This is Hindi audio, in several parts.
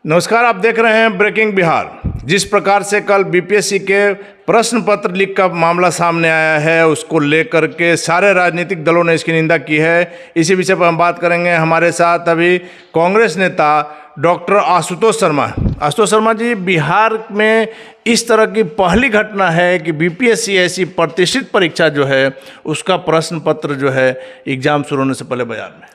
नमस्कार, आप देख रहे हैं ब्रेकिंग बिहार। जिस प्रकार से कल बीपीएससी के प्रश्न पत्र लीक का मामला सामने आया है, उसको लेकर के सारे राजनीतिक दलों ने इसकी निंदा की है। इसी विषय पर हम बात करेंगे। हमारे साथ अभी कांग्रेस नेता डॉक्टर आशुतोष शर्मा जी, बिहार में इस तरह की पहली घटना है कि बीपीएससी ऐसी प्रतिष्ठित परीक्षा जो है उसका प्रश्न पत्र जो है एग्जाम शुरू होने से पहले बाजार में।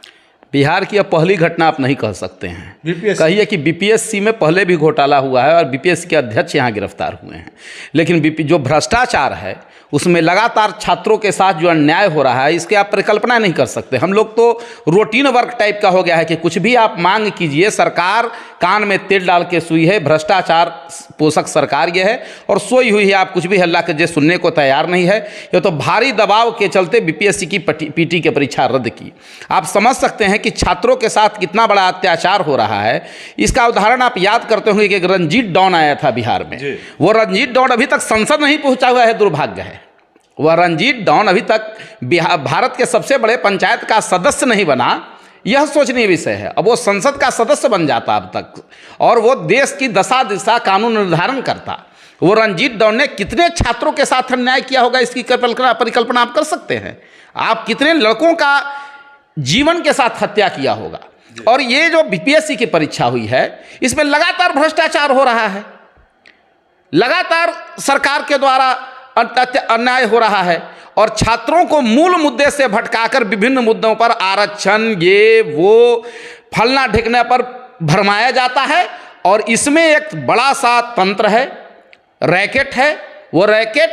बिहार की अब पहली घटना आप नहीं कह सकते हैं। बीपीएससी कहिए कि बीपीएससी में पहले भी घोटाला हुआ है और बीपीएससी के अध्यक्ष यहाँ गिरफ्तार हुए हैं, लेकिन जो भ्रष्टाचार है उसमें लगातार छात्रों के साथ जो अन्याय हो रहा है, इसके आप परिकल्पना नहीं कर सकते। हम लोग तो रूटीन वर्क टाइप का हो गया है कि कुछ भी आप मांग कीजिए, सरकार कान में तेल डाल के सुई है। भ्रष्टाचार पोषक सरकार ये है और सोई हुई है। आप कुछ भी हल्ला कीजिए, सुनने को तैयार नहीं है। ये तो भारी दबाव के चलते बीपीएससी की पीटी की परीक्षा रद्द की। आप समझ सकते हैं कि छात्रों के साथ कितना बड़ा अत्याचार हो रहा है। इसका उदाहरण आप याद करते होंगे कि एक रंजीत डॉन आया था बिहार में। वो रंजीत डॉन अभी तक संसद नहीं पहुंचा हुआ है, दुर्भाग्य है। वह रंजीत डॉन अभी तक भारत के सबसे बड़े पंचायत का सदस्य नहीं बना, यह सोचनीय विषय है। अब वो संसद का सदस्य बन जाता अब तक, और वो देश की दशा दिशा कानून निर्धारण करता। वो रंजीत डॉन ने कितने छात्रों के साथ अन्याय किया होगा, इसकी परिकल्पना आप कर सकते हैं। आप कितने लड़कों का जीवन के साथ हत्या किया होगा। और ये जो बीपीएससी की परीक्षा हुई है, इसमें लगातार भ्रष्टाचार हो रहा है, लगातार सरकार के द्वारा अन्याय हो रहा है और छात्रों को मूल मुद्दे से भटकाकर विभिन्न मुद्दों पर आरक्षण, ये वो फलना ढिकने पर भरमाया जाता है। और इसमें एक बड़ा सा तंत्र है, रैकेट है। वो रैकेट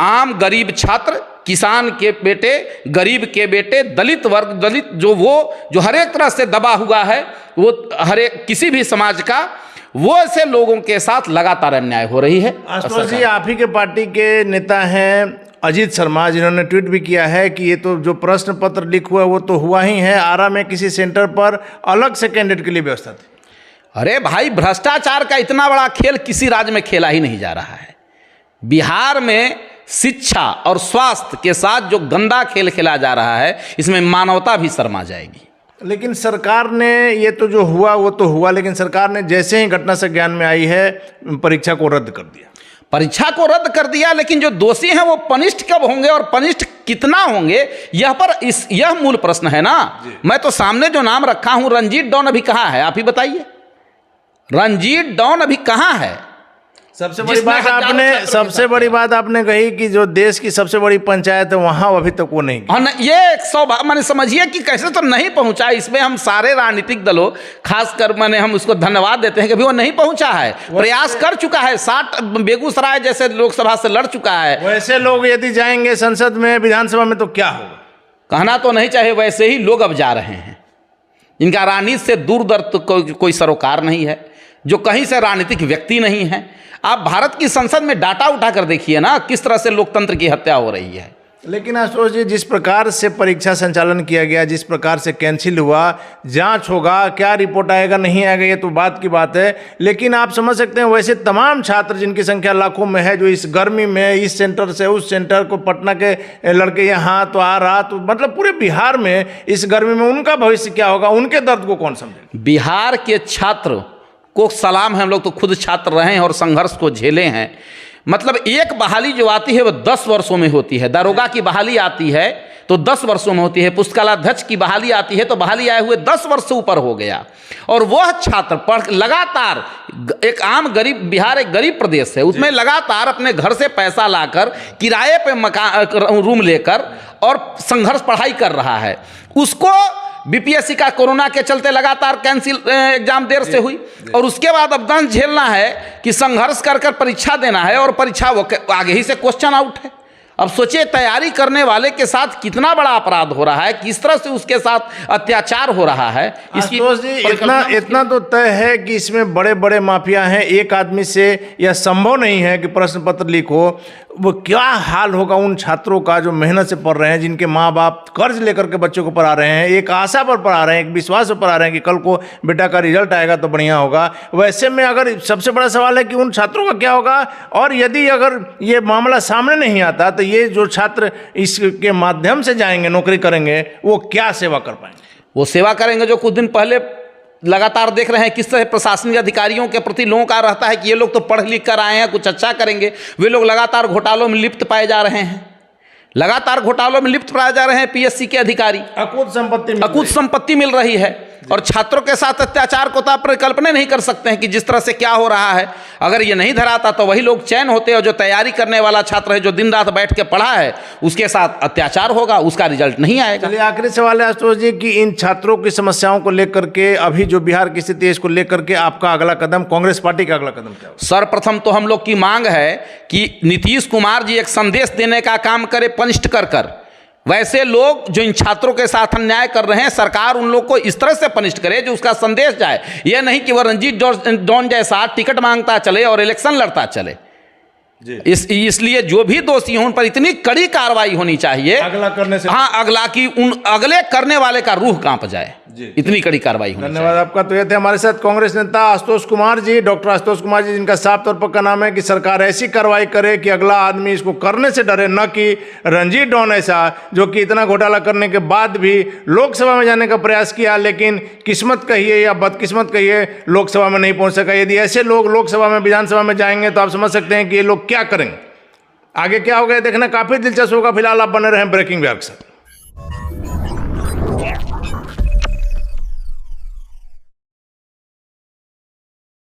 आम गरीब छात्र, किसान के बेटे, गरीब के बेटे, दलित वर्ग, दलित जो हर एक तरह से दबा हुआ है, वो हर एक किसी भी समाज का, वो ऐसे लोगों के साथ लगातार अन्याय हो रही है। आशुतोष जी, आप ही के पार्टी के नेता हैं अजीत शर्मा, जिन्होंने ट्वीट भी किया है कि ये तो जो प्रश्न पत्र लीक हुआ वो तो हुआ ही है, आरा में किसी सेंटर पर अलग से कैंडिडेट के लिए व्यवस्था थी। अरे भाई, भ्रष्टाचार का इतना बड़ा खेल किसी राज्य में खेला ही नहीं जा रहा है। बिहार में शिक्षा और स्वास्थ्य के साथ जो गंदा खेल खेला जा रहा है, इसमें मानवता भी शर्मा जाएगी। लेकिन सरकार ने, ये तो जो हुआ वो तो हुआ, लेकिन सरकार ने जैसे ही घटना से ज्ञान में आई है परीक्षा को रद्द कर दिया। परीक्षा को रद्द कर दिया, लेकिन जो दोषी हैं वो पनिष्ठ कब होंगे और पनिष्ठ कितना होंगे, यह मूल प्रश्न है ना। मैं तो सामने जो नाम रखा हूं, रंजीत डॉन अभी कहाँ है, आप ही बताइए। रंजीत डॉन अभी कहाँ है? सबसे बड़ी बात आपने कही कि जो देश की सबसे बड़ी पंचायत है वहां अभी तक वो नहीं। हाँ, ये 100 मैंने समझिए कि कैसे तो नहीं पहुंचा। इसमें हम सारे राजनीतिक दलों, खासकर हम उसको धन्यवाद देते हैं कि वो नहीं पहुंचा है, प्रयास कर चुका है। 60 बेगूसराय जैसे लोकसभा से लड़ चुका है। वैसे लोग यदि जाएंगे संसद में, विधानसभा में, तो क्या होगा कहना तो नहीं चाहिए। वैसे ही लोग अब जा रहे हैं। इनका राजनीति से दूरदर्श कोई सरोकार नहीं है, जो कहीं से राजनीतिक व्यक्ति नहीं है। आप भारत की संसद में डाटा उठा कर देखिए ना, किस तरह से लोकतंत्र की हत्या हो रही है। लेकिन आशुतोष जी, जिस प्रकार से परीक्षा संचालन किया गया, जिस प्रकार से कैंसिल हुआ, जांच होगा, क्या रिपोर्ट आएगा नहीं आएगा ये तो बात की बात है। लेकिन आप समझ सकते हैं वैसे तमाम छात्र जिनकी संख्या लाखों में है, जो इस गर्मी में इस सेंटर से उस सेंटर को, पटना के लड़के यहाँ तो आ रहा, तो मतलब पूरे बिहार में इस गर्मी में उनका भविष्य क्या होगा, उनके दर्द को कौन समझे। बिहार के छात्र को सलाम है। हम लोग तो खुद छात्र रहे हैं और संघर्ष को झेले हैं। मतलब एक बहाली जो आती है वो 10 वर्षों में होती है। दारोगा की बहाली आती है तो 10 वर्षों में होती है। पुस्तकालयाध्यक्ष की बहाली आती है तो बहाली आए हुए 10 वर्ष से ऊपर हो गया। और वह छात्र पढ़ लगातार, एक आम गरीब, बिहार एक गरीब प्रदेश है, उसमें लगातार अपने घर से पैसा लाकर, किराए पे मकान, रूम लेकर और संघर्ष पढ़ाई कर रहा है। उसको बीपीएससी का कोरोना के चलते लगातार कैंसिल, एग्जाम देर से हुई, और उसके बाद अब दंश झेलना है कि संघर्ष कर परीक्षा देना है, और परीक्षा वो आगे ही से क्वेश्चन आउट है। अब सोचिए, तैयारी करने वाले के साथ कितना बड़ा अपराध हो रहा है, किस तरह से उसके साथ अत्याचार हो रहा है। इसकी इतना तो तय है कि इसमें बड़े बड़े माफिया हैं। एक आदमी से यह संभव नहीं है कि प्रश्न पत्र लीक हो। वो क्या हाल होगा उन छात्रों का जो मेहनत से पढ़ रहे हैं, जिनके माँ बाप कर्ज लेकर के बच्चों को पढ़ा रहे हैं, एक आशा पर पढ़ा रहे हैं, एक विश्वास पर पढ़ा रहे हैं कि कल को बेटा का रिजल्ट आएगा तो बढ़िया होगा। वैसे में अगर सबसे बड़ा सवाल है कि उन छात्रों का क्या होगा, और यदि अगर ये मामला सामने नहीं आता तो ये जो छात्र इसके माध्यम से जाएंगे, नौकरी करेंगे, वो क्या सेवा कर पाएंगे। वो सेवा करेंगे जो कुछ दिन पहले लगातार देख रहे हैं किस तरह प्रशासनिक अधिकारियों के प्रति लोगों का रहता है कि ये लोग तो पढ़ लिख कर आए हैं, कुछ अच्छा करेंगे। वे लोग लगातार घोटालों में लिप्त पाए जा रहे हैं, लगातार घोटालों में लिप्त पाए जा रहे हैं। पीएससी के अधिकारी अकूत संपत्ति मिल रही है, और छात्रों के साथ अत्याचार को तो आप कल्पना नहीं कर सकते हैं कि जिस तरह से क्या हो रहा है। अगर ये नहीं धराता तो वही लोग चैन होते, और जो तैयारी करने वाला छात्र है, जो दिन रात बैठ के पढ़ा है, उसके साथ अत्याचार होगा, उसका रिजल्ट नहीं आएगा। चलिए आखिरी सवाल है आशुतोष जी कि इन छात्रों की समस्याओं को लेकर के अभी जो बिहार की स्थिति है, इसको लेकर के आपका अगला कदम, कांग्रेस पार्टी का अगला कदम क्या होगा? सर्वप्रथम तो हम लोग की मांग है कि नीतीश कुमार जी एक संदेश देने का काम करे पंच कर वैसे लोग जो इन छात्रों के साथ अन्याय कर रहे हैं, सरकार उन लोग को इस तरह से पनिश करे जो उसका संदेश जाए। यह नहीं कि वह रंजीत डॉन जैसा टिकट मांगता चले और इलेक्शन लड़ता चले। इसलिए जो भी दोषी हों उन पर इतनी कड़ी कार्रवाई होनी चाहिए, अगला करने से, हाँ, अगला की उन अगले करने वाले का रूह कांप जाए, इतनी कड़ी कार्रवाई होनी चाहिए। धन्यवाद आपका। तो ये थे हमारे साथ कांग्रेस नेता आशुतोष कुमार जी, डॉक्टर आशुतोष कुमार जी, जिनका साफ तौर पर का नाम है कि सरकार ऐसी कार्रवाई करे कि अगला आदमी इसको करने से डरे, न कि रंजीत डॉन ऐसा जो कि इतना घोटाला करने के बाद भी लोकसभा में जाने का प्रयास किया, लेकिन किस्मत कहिए या बदकिस्मत कहिए, लोकसभा में नहीं पहुंच सका। यदि ऐसे लोग लोकसभा में, विधानसभा में जाएंगे तो आप समझ सकते हैं कि ये लोग क्या करेंगे। आगे क्या होगा देखना काफी दिलचस्प होगा। फिलहाल आप बने रहें ब्रेकिंग बिहार के साथ।